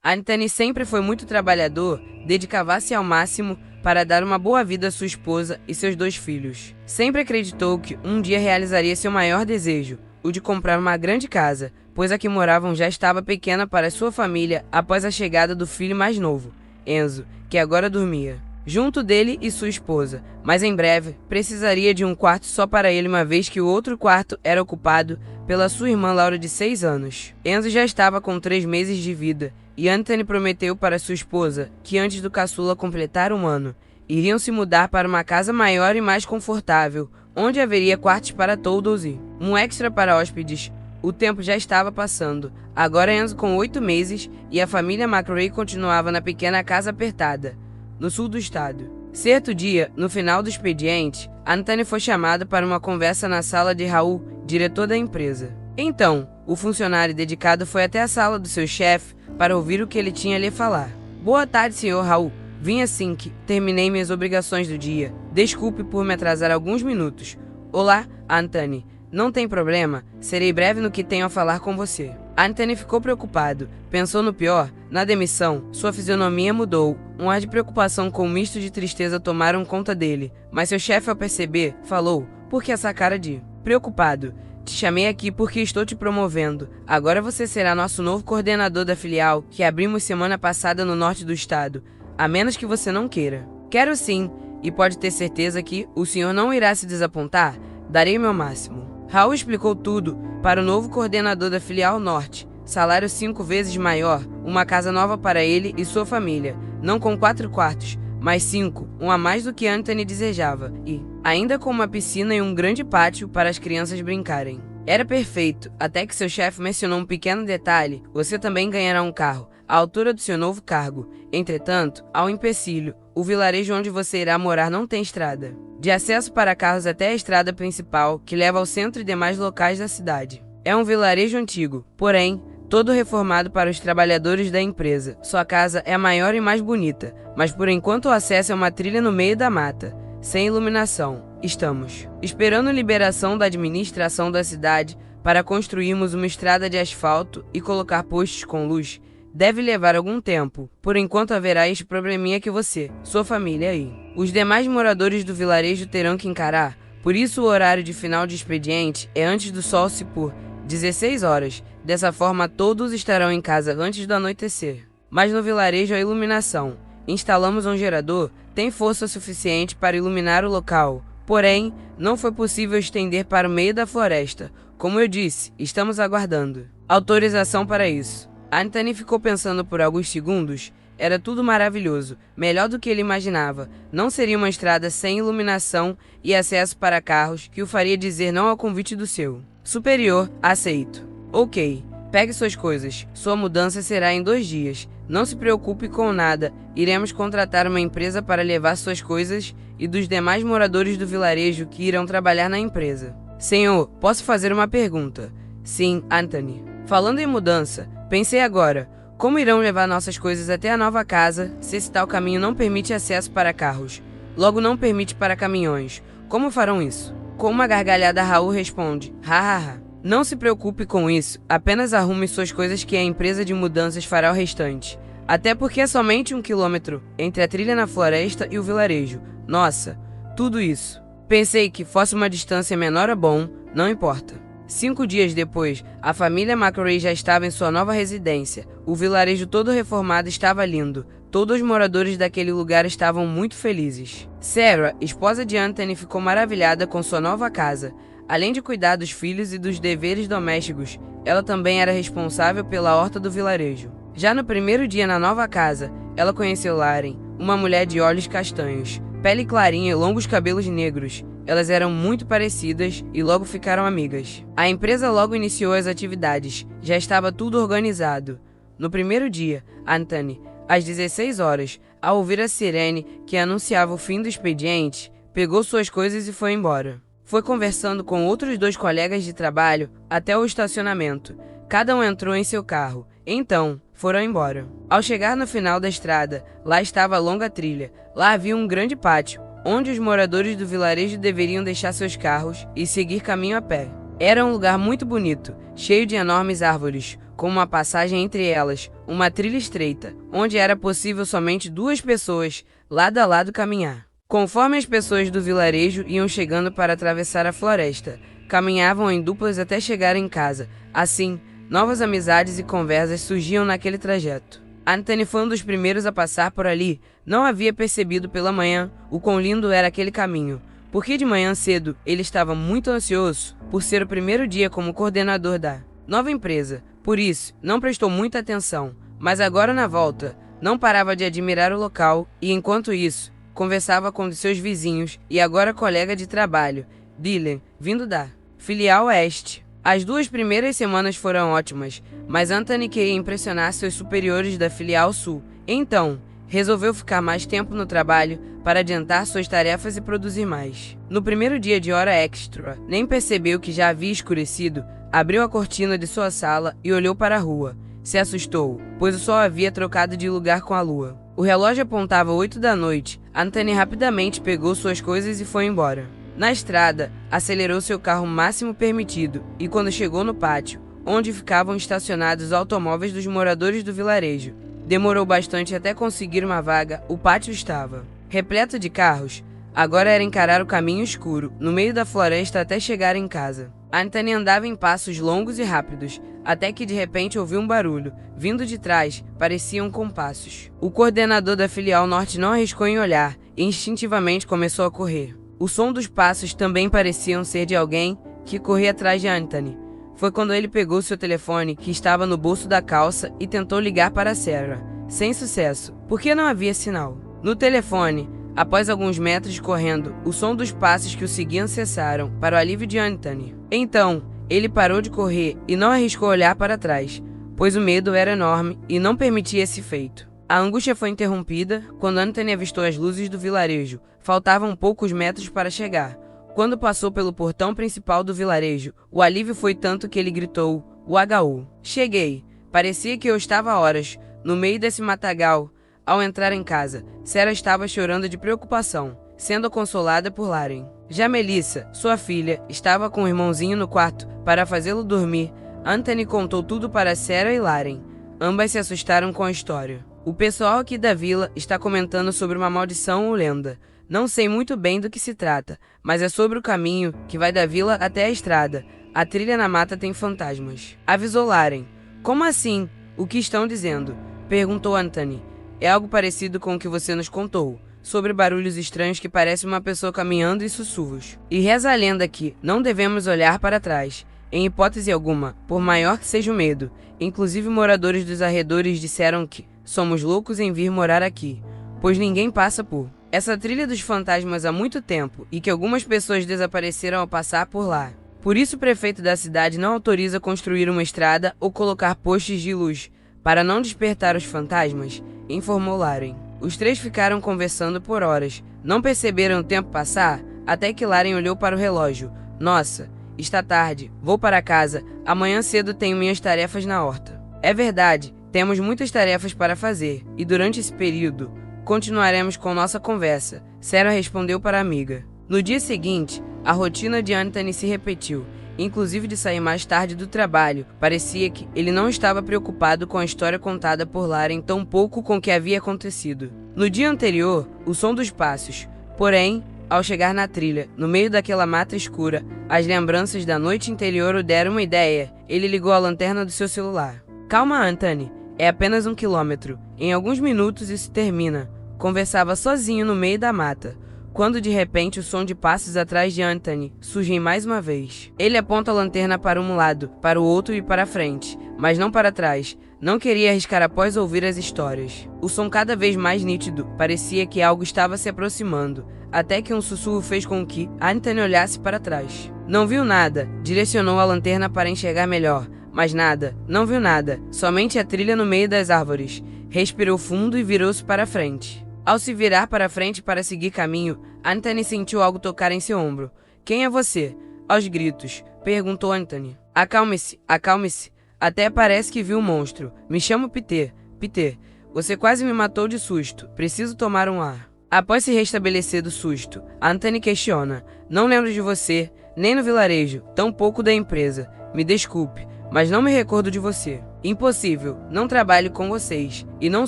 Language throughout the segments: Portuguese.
Anthony sempre foi muito trabalhador, dedicava-se ao máximo para dar uma boa vida à sua esposa e seus 2 filhos. Sempre acreditou que um dia realizaria seu maior desejo, o de comprar uma grande casa, pois a que moravam já estava pequena para sua família após a chegada do filho mais novo, Enzo, que agora dormia junto dele e sua esposa, mas em breve precisaria de um quarto só para ele, uma vez que o outro quarto era ocupado pela sua irmã Laura de 6 anos. Enzo já estava com 3 meses de vida e Anthony prometeu para sua esposa que antes do caçula completar 1 ano, iriam se mudar para uma casa maior e mais confortável, onde haveria quartos para todos e um extra para hóspedes. O tempo já estava passando. Agora Enzo com 8 meses e a família McRae continuava na pequena casa apertada, no sul do estado. Certo dia, no final do expediente, Anthony foi chamado para uma conversa na sala de Raul, diretor da empresa. Então, o funcionário dedicado foi até a sala do seu chefe para ouvir o que ele tinha a lhe falar. Boa tarde, senhor Raul. Vim assim que terminei minhas obrigações do dia. Desculpe por me atrasar alguns minutos. Olá, Anthony. Não tem problema, serei breve no que tenho a falar com você. Anthony ficou preocupado, pensou no pior. Na demissão, sua fisionomia mudou, um ar de preocupação com um misto de tristeza tomaram conta dele, mas seu chefe ao perceber, falou, por que essa cara de preocupado? Te chamei aqui porque estou te promovendo, agora você será nosso novo coordenador da filial que abrimos semana passada no norte do estado, a menos que você não queira. Quero sim, e pode ter certeza que o senhor não irá se desapontar, darei o meu máximo. Raul explicou tudo para o novo coordenador da filial norte, salário 5 vezes maior, uma casa nova para ele e sua família, não com 4 quartos, mas 5, um a mais do que Anthony desejava, e ainda com uma piscina e um grande pátio para as crianças brincarem. Era perfeito, até que seu chefe mencionou um pequeno detalhe, você também ganhará um carro, à altura do seu novo cargo. Entretanto, há um empecilho, o vilarejo onde você irá morar não tem estrada de acesso para carros até a estrada principal, que leva ao centro e demais locais da cidade. É um vilarejo antigo, porém, todo reformado para os trabalhadores da empresa. Sua casa é a maior e mais bonita, mas por enquanto o acesso é uma trilha no meio da mata, sem iluminação. Estamos esperando liberação da administração da cidade para construirmos uma estrada de asfalto e colocar postes com luz. Deve levar algum tempo. Por enquanto haverá este probleminha que você, sua família e os demais moradores do vilarejo terão que encarar. Por isso o horário de final de expediente é antes do sol se pôr, 16 horas. Dessa forma todos estarão em casa antes do anoitecer. Mas no vilarejo a iluminação. Instalamos um gerador, tem força suficiente para iluminar o local. Porém, não foi possível estender para o meio da floresta. Como eu disse, estamos aguardando autorização para isso. Anthony ficou pensando por alguns segundos. Era tudo maravilhoso, melhor do que ele imaginava. Não seria uma estrada sem iluminação e acesso para carros que o faria dizer não ao convite do seu superior. Aceito. Ok, pegue suas coisas. Sua mudança será em 2 dias. Não se preocupe com nada. Iremos contratar uma empresa para levar suas coisas e dos demais moradores do vilarejo que irão trabalhar na empresa. Senhor, posso fazer uma pergunta? Sim, Anthony. Falando em mudança, pensei agora, como irão levar nossas coisas até a nova casa se esse tal caminho não permite acesso para carros? Logo não permite para caminhões. Como farão isso? Com uma gargalhada Raul responde, hahaha. Não se preocupe com isso, apenas arrume suas coisas que a empresa de mudanças fará o restante. Até porque é somente 1 quilômetro entre a trilha na floresta e o vilarejo. Nossa, tudo isso. Pensei que fosse uma distância menor ou bom, não importa. 5 dias depois, a família McRae já estava em sua nova residência. O vilarejo todo reformado estava lindo. Todos os moradores daquele lugar estavam muito felizes. Sarah, esposa de Anthony, ficou maravilhada com sua nova casa. Além de cuidar dos filhos e dos deveres domésticos, ela também era responsável pela horta do vilarejo. Já no primeiro dia na nova casa, ela conheceu Lauren, uma mulher de olhos castanhos, pele clarinha e longos cabelos negros. Elas eram muito parecidas e logo ficaram amigas. A empresa logo iniciou as atividades, já estava tudo organizado. No primeiro dia, Anthony, às 16 horas, ao ouvir a sirene que anunciava o fim do expediente, pegou suas coisas e foi embora. Foi conversando com outros 2 colegas de trabalho até o estacionamento. Cada um entrou em seu carro. Então, foram embora. Ao chegar no final da estrada, lá estava a longa trilha. Lá havia um grande pátio, onde os moradores do vilarejo deveriam deixar seus carros e seguir caminho a pé. Era um lugar muito bonito, cheio de enormes árvores, com uma passagem entre elas, uma trilha estreita, onde era possível somente 2 pessoas, lado a lado, caminhar. Conforme as pessoas do vilarejo iam chegando para atravessar a floresta, caminhavam em duplas até chegar em casa. Assim, novas amizades e conversas surgiam naquele trajeto. Anthony foi um dos primeiros a passar por ali. Não havia percebido pela manhã o quão lindo era aquele caminho, porque de manhã cedo ele estava muito ansioso por ser o primeiro dia como coordenador da nova empresa. Por isso, não prestou muita atenção, mas agora na volta, não parava de admirar o local e, enquanto isso, conversava com um de seus vizinhos e agora colega de trabalho, Dylan, vindo da filial oeste. As 2 primeiras semanas foram ótimas, mas Anthony queria impressionar seus superiores da filial sul. Então, resolveu ficar mais tempo no trabalho para adiantar suas tarefas e produzir mais. No primeiro dia de hora extra, nem percebeu que já havia escurecido, abriu a cortina de sua sala e olhou para a rua. Se assustou, pois o sol havia trocado de lugar com a lua. O relógio apontava 8 da noite. Anthony rapidamente pegou suas coisas e foi embora. Na estrada, acelerou seu carro o máximo permitido e quando chegou no pátio, onde ficavam estacionados os automóveis dos moradores do vilarejo, demorou bastante até conseguir uma vaga. O pátio estava repleto de carros. Agora era encarar o caminho escuro, no meio da floresta até chegar em casa. Anthony andava em passos longos e rápidos, até que de repente ouviu um barulho. Vindo de trás, pareciam compassos. O coordenador da filial norte não arriscou em olhar e instintivamente começou a correr. O som dos passos também pareciam ser de alguém que corria atrás de Anthony. Foi quando ele pegou seu telefone, que estava no bolso da calça, e tentou ligar para Sarah. Sem sucesso, porque não havia sinal. No telefone, após alguns metros correndo, o som dos passos que o seguiam cessaram, para o alívio de Anthony. Então, ele parou de correr e não arriscou olhar para trás, pois o medo era enorme e não permitia esse feito. A angústia foi interrompida quando Anthony avistou as luzes do vilarejo. Faltavam poucos metros para chegar. Quando passou pelo portão principal do vilarejo, o alívio foi tanto que ele gritou, "UHU! Cheguei! Parecia que eu estava há horas, no meio desse matagal." Ao entrar em casa, Sarah estava chorando de preocupação, sendo consolada por Laren. Já Melissa, sua filha, estava com o irmãozinho no quarto para fazê-lo dormir. Anthony contou tudo para Sarah e Laren. Ambas se assustaram com a história. "O pessoal aqui da vila está comentando sobre uma maldição ou lenda. Não sei muito bem do que se trata, mas é sobre o caminho que vai da vila até a estrada. A trilha na mata tem fantasmas." Avisou Laren. "Como assim? O que estão dizendo?" perguntou Anthony. "É algo parecido com o que você nos contou, sobre barulhos estranhos que parecem uma pessoa caminhando e sussurros. E reza a lenda que não devemos olhar para trás, em hipótese alguma, por maior que seja o medo. Inclusive moradores dos arredores disseram que somos loucos em vir morar aqui, pois ninguém passa por essa trilha dos fantasmas há muito tempo e que algumas pessoas desapareceram ao passar por lá. Por isso o prefeito da cidade não autoriza construir uma estrada ou colocar postes de luz, para não despertar os fantasmas", informou Laren. Os 3 ficaram conversando por horas. Não perceberam o tempo passar, até que Laren olhou para o relógio. "Nossa, está tarde. Vou para casa. Amanhã cedo tenho minhas tarefas na horta." "É verdade, temos muitas tarefas para fazer, e durante esse período, continuaremos com nossa conversa", Sarah respondeu para a amiga. No dia seguinte, a rotina de Anthony se repetiu, inclusive de sair mais tarde do trabalho. Parecia que ele não estava preocupado com a história contada por Laren, tão pouco com o que havia acontecido. No dia anterior, o som dos passos. Porém, ao chegar na trilha, no meio daquela mata escura, as lembranças da noite anterior o deram uma ideia. Ele ligou a lanterna do seu celular. "Calma, Anthony. É apenas 1 quilômetro. Em alguns minutos isso termina." Conversava sozinho no meio da mata, quando de repente o som de passos atrás de Anthony surge mais uma vez. Ele aponta a lanterna para um lado, para o outro e para frente, mas não para trás. Não queria arriscar após ouvir as histórias. O som cada vez mais nítido, parecia que algo estava se aproximando, até que um sussurro fez com que Anthony olhasse para trás. Não viu nada, direcionou a lanterna para enxergar melhor, mas nada, não viu nada, somente a trilha no meio das árvores. Respirou fundo e virou-se para frente. Ao se virar para frente para seguir caminho, Anthony sentiu algo tocar em seu ombro. "Quem é você?" Aos gritos, perguntou Anthony. Acalme-se, acalme-se. Até parece que viu um monstro. Me chamo Peter. Peter, você quase me matou de susto. Preciso tomar um ar." Após se restabelecer do susto, Anthony questiona. "Não lembro de você, nem no vilarejo, tampouco da empresa. Me desculpe, mas não me recordo de você." Impossível, não trabalho com vocês, e não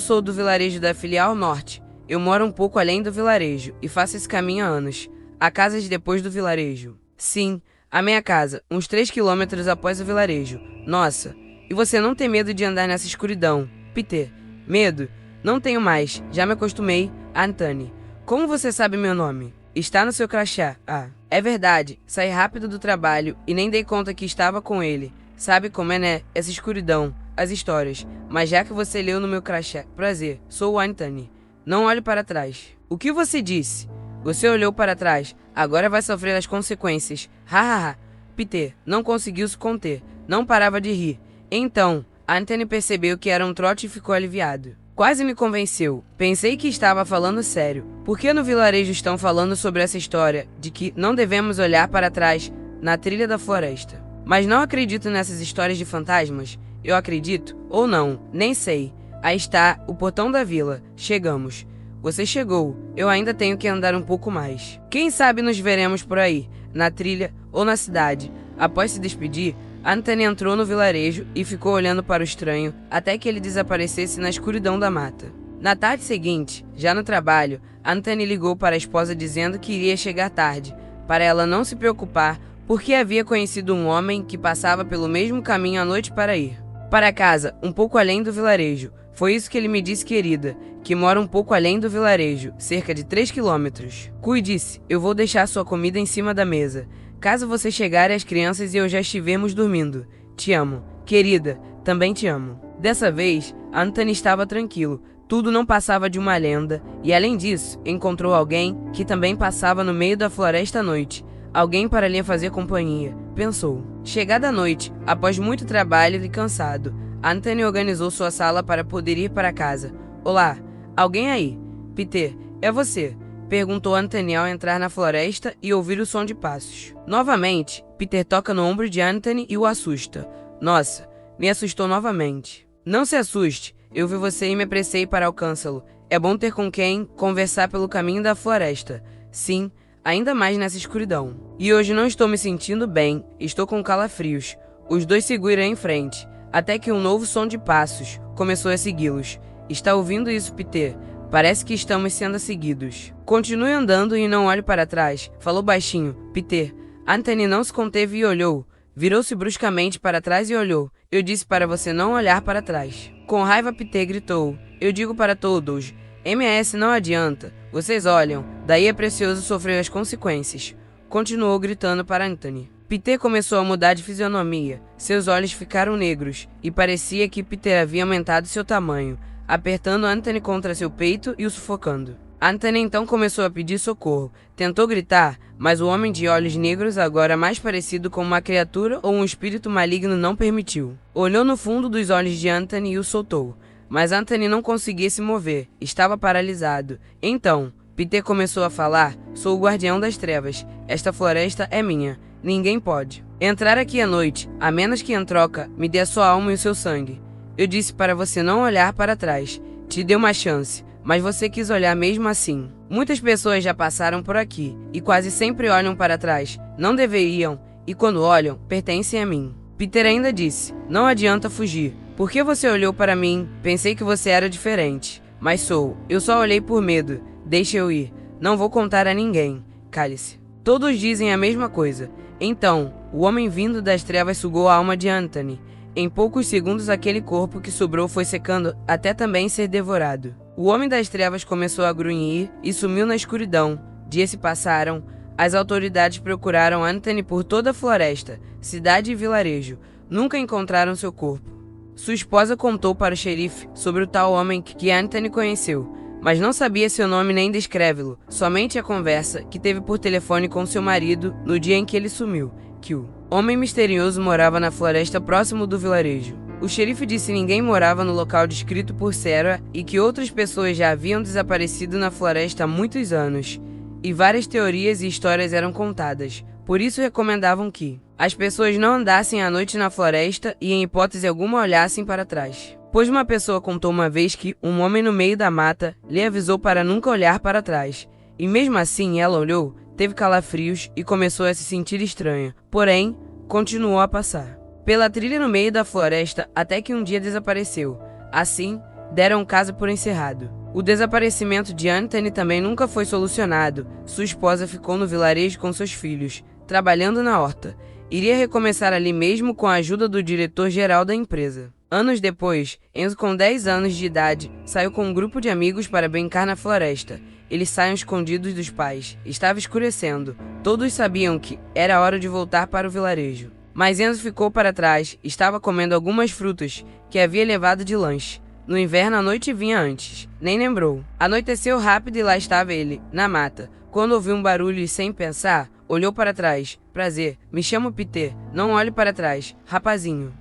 sou do vilarejo da filial norte. Eu moro um pouco além do vilarejo, e faço esse caminho há anos. A casa de depois do vilarejo. Sim, a minha casa, uns 3 quilômetros após o vilarejo. Nossa, e você não tem medo de andar nessa escuridão? Peter, medo? Não tenho mais, já me acostumei. Anthony, como você sabe meu nome? Está no seu crachá. Ah, é verdade, saí rápido do trabalho e nem dei conta que estava com ele. Sabe como é, né? Essa escuridão, as histórias. Mas já que você leu no meu crachá, prazer, sou o Anthony. Não olhe para trás. O que você disse? Você olhou para trás, agora vai sofrer as consequências. Hahaha. Peter não conseguiu se conter, não parava de rir. Então, Anthony percebeu que era um trote e ficou aliviado. Quase me convenceu. Pensei que estava falando sério. Por que no vilarejo estão falando sobre essa história de que não devemos olhar para trás na trilha da floresta? Mas não acredito nessas histórias de fantasmas. Eu acredito ou não, nem sei. Aí está o portão da vila. Chegamos. Você chegou. Eu ainda tenho que andar um pouco mais. Quem sabe nos veremos por aí, na trilha ou na cidade. Após se despedir, Anthony entrou no vilarejo e ficou olhando para o estranho até que ele desaparecesse na escuridão da mata. Na tarde seguinte, já no trabalho, Anthony ligou para a esposa dizendo que iria chegar tarde, para ela não se preocupar, porque havia conhecido um homem que passava pelo mesmo caminho à noite para ir para casa, um pouco além do vilarejo. Foi isso que ele me disse, querida, que mora um pouco além do vilarejo, cerca de 3 quilômetros. Cuide-se, eu vou deixar sua comida em cima da mesa. Caso você chegar e as crianças e eu já estivermos dormindo. Te amo. Querida, também te amo. Dessa vez, Anthony estava tranquilo. Tudo não passava de uma lenda. E além disso, encontrou alguém que também passava no meio da floresta à noite. Alguém para lhe fazer companhia, pensou. Chegada a noite, após muito trabalho e cansado, Anthony organizou sua sala para poder ir para casa. Olá, alguém aí? Peter, é você? Perguntou Anthony ao entrar na floresta e ouvir o som de passos. Novamente, Peter toca no ombro de Anthony e o assusta. Nossa, me assustou novamente. Não se assuste, eu vi você e me apressei para alcançá-lo. É bom ter com quem conversar pelo caminho da floresta. Sim, ainda mais nessa escuridão. E hoje não estou me sentindo bem, estou com calafrios. Os dois seguiram em frente, até que um novo som de passos começou a segui-los. Está ouvindo isso, Peter? Parece que estamos sendo seguidos. Continue andando e não olhe para trás, falou baixinho. Peter. Anthony não se conteve e olhou. Virou-se bruscamente para trás e olhou. Eu disse para você não olhar para trás. Com raiva, Peter gritou. Eu digo para todos. MS não adianta. Vocês olham. Daí é precioso sofrer as consequências. Continuou gritando para Anthony. Peter começou a mudar de fisionomia. Seus olhos ficaram negros e parecia que Peter havia aumentado seu tamanho, apertando Anthony contra seu peito e o sufocando. Anthony então começou a pedir socorro. Tentou gritar, mas o homem de olhos negros, agora mais parecido com uma criatura ou um espírito maligno, não permitiu. Olhou no fundo dos olhos de Anthony e o soltou. Mas Anthony não conseguia se mover, estava paralisado. Então, Peter começou a falar. Sou o guardião das trevas. Esta floresta é minha. Ninguém pode entrar aqui à noite, a menos que em troca me dê a sua alma e o seu sangue. Eu disse para você não olhar para trás. Te dei uma chance, mas você quis olhar mesmo assim. Muitas pessoas já passaram por aqui e quase sempre olham para trás. Não deveriam, e quando olham, pertencem a mim. Peter ainda disse, não adianta fugir. Por que você olhou para mim? Pensei que você era diferente. Mas sou. Eu só olhei por medo. Deixa eu ir. Não vou contar a ninguém. Cale-se. Todos dizem a mesma coisa. Então, o homem vindo das trevas sugou a alma de Anthony. Em poucos segundos, aquele corpo que sobrou foi secando até também ser devorado. O homem das trevas começou a grunhir e sumiu na escuridão. Dias se passaram. As autoridades procuraram Anthony por toda a floresta, cidade e vilarejo. Nunca encontraram seu corpo. Sua esposa contou para o xerife sobre o tal homem que Anthony conheceu, mas não sabia seu nome nem descreve-lo, somente a conversa que teve por telefone com seu marido no dia em que ele sumiu, que o homem misterioso morava na floresta próximo do vilarejo. O xerife disse que ninguém morava no local descrito por Sarah e que outras pessoas já haviam desaparecido na floresta há muitos anos, e várias teorias e histórias eram contadas. Por isso recomendavam que as pessoas não andassem à noite na floresta e em hipótese alguma olhassem para trás. Pois uma pessoa contou uma vez que um homem no meio da mata lhe avisou para nunca olhar para trás. E mesmo assim ela olhou, teve calafrios e começou a se sentir estranha. Porém, continuou a passar. pela trilha no meio da floresta até que um dia desapareceu. Assim, deram o caso por encerrado. O desaparecimento de Anthony também nunca foi solucionado. Sua esposa ficou no vilarejo com seus filhos, trabalhando na horta. Iria recomeçar ali mesmo com a ajuda do diretor-geral da empresa. Anos depois, Enzo, com 10 anos de idade, saiu com um grupo de amigos para brincar na floresta. Eles saíam escondidos dos pais. Estava escurecendo. Todos sabiam que era hora de voltar para o vilarejo. Mas Enzo ficou para trás. Estava comendo algumas frutas que havia levado de lanche. No inverno a noite vinha antes. Nem lembrou. Anoiteceu rápido e lá estava ele, na mata. Quando ouviu um barulho e, sem pensar, olhou para trás. Prazer, me chamo Peter. Não olhe para trás, rapazinho.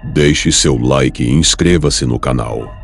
Deixe seu like e inscreva-se no canal.